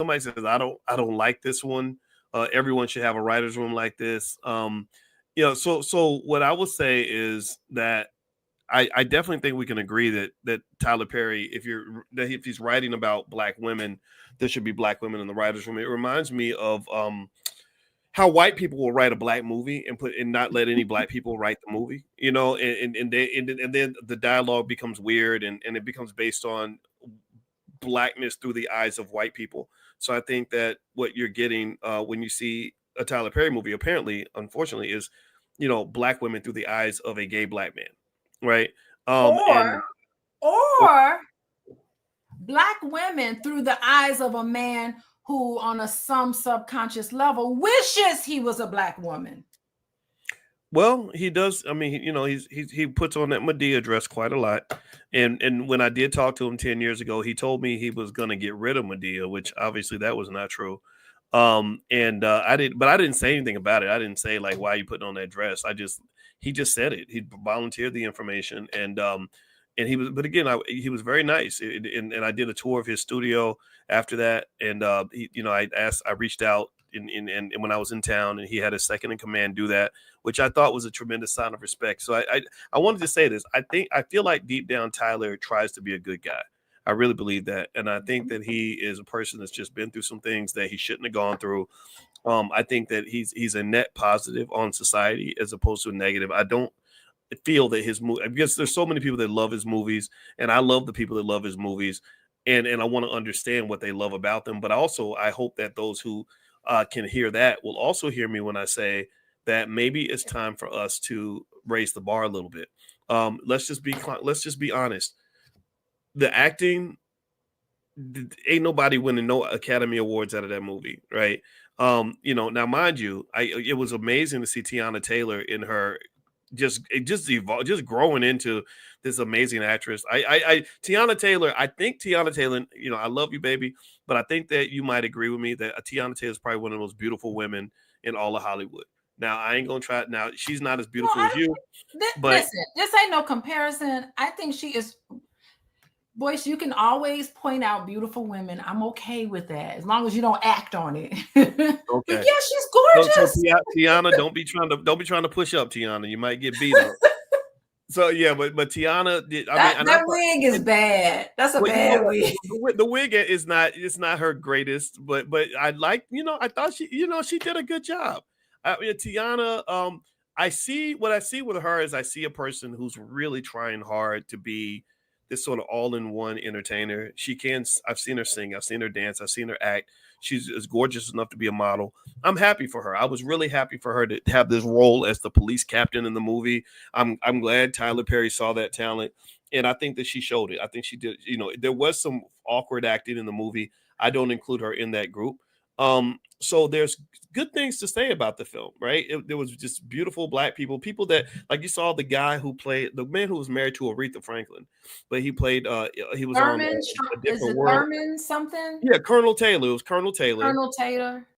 somebody says I don't like this one, everyone should have a writer's room like this. So what I would say is that I definitely think we can agree that Tyler Perry, if he's writing about black women, there should be black women in the writers' room. It reminds me of how white people will write a black movie and not let any black people write the movie, and then the dialogue becomes weird and it becomes based on blackness through the eyes of white people. So I think that what you're getting when you see a Tyler Perry movie, apparently, unfortunately, is black women through the eyes of a gay black man, right? And Or black women through the eyes of a man who, on some subconscious level, wishes he was a black woman. Well, he does. I mean, he puts on that Medea dress quite a lot. And when I did talk to him 10 years ago, he told me he was going to get rid of Medea, which obviously that was not true. I didn't say anything about it. I didn't say like, why are you putting on that dress? He just said it. He volunteered the information he was very nice. And I did a tour of his studio after that. And I reached out and when I was in town, and he had a second in command do that, which I thought was a tremendous sign of respect. So I wanted to say this. I feel like deep down Tyler tries to be a good guy. I really believe that. And I think that he is a person that's just been through some things that he shouldn't have gone through. I think that he's a net positive on society as opposed to a negative. I don't feel that his movie, because there's so many people that love his movies, and I love the people that love his movies, and I want to understand what they love about them. But also, I hope that those who can hear that will also hear me when I say that maybe it's time for us to raise the bar a little bit. Let's just be honest. The acting, ain't nobody winning no Academy Awards out of that movie, right? Now mind you, it was amazing to see Teyana Taylor in her just growing into this amazing actress. Teyana Taylor, I think Teyana Taylor, I love you, baby, but I think that you might agree with me that Teyana Taylor is probably one of the most beautiful women in all of Hollywood. Now, I ain't gonna try. Now, she's not as beautiful as you. But listen, this ain't no comparison. I think she is. Boyce, you can always point out beautiful women. I'm okay with that as long as you don't act on it. Okay. But yeah, she's gorgeous. So Teyana, don't be trying to push up, Teyana. You might get beat up. So yeah, but Teyana, that wig is bad. That's a bad wig. The wig is not. It's not her greatest, but I like. I thought she did a good job. Teyana. I see with her is I see a person who's really trying hard to be this sort of all-in-one entertainer. I've seen her sing, I've seen her dance, I've seen her act. She's gorgeous enough to be a model. I'm happy for her. I was really happy for her to have this role as the police captain in the movie. I'm glad Tyler Perry saw that talent, and I think that she showed it. I think she did. There was some awkward acting in the movie. I don't include her in that group. So there's good things to say about the film, right? There was just beautiful black people that, like, you saw the guy who played the man who was married to Aretha Franklin, but he played he was Thurman, on a different is it world. Thurman something? Yeah, Colonel Taylor. It was Colonel Taylor. Colonel Taylor.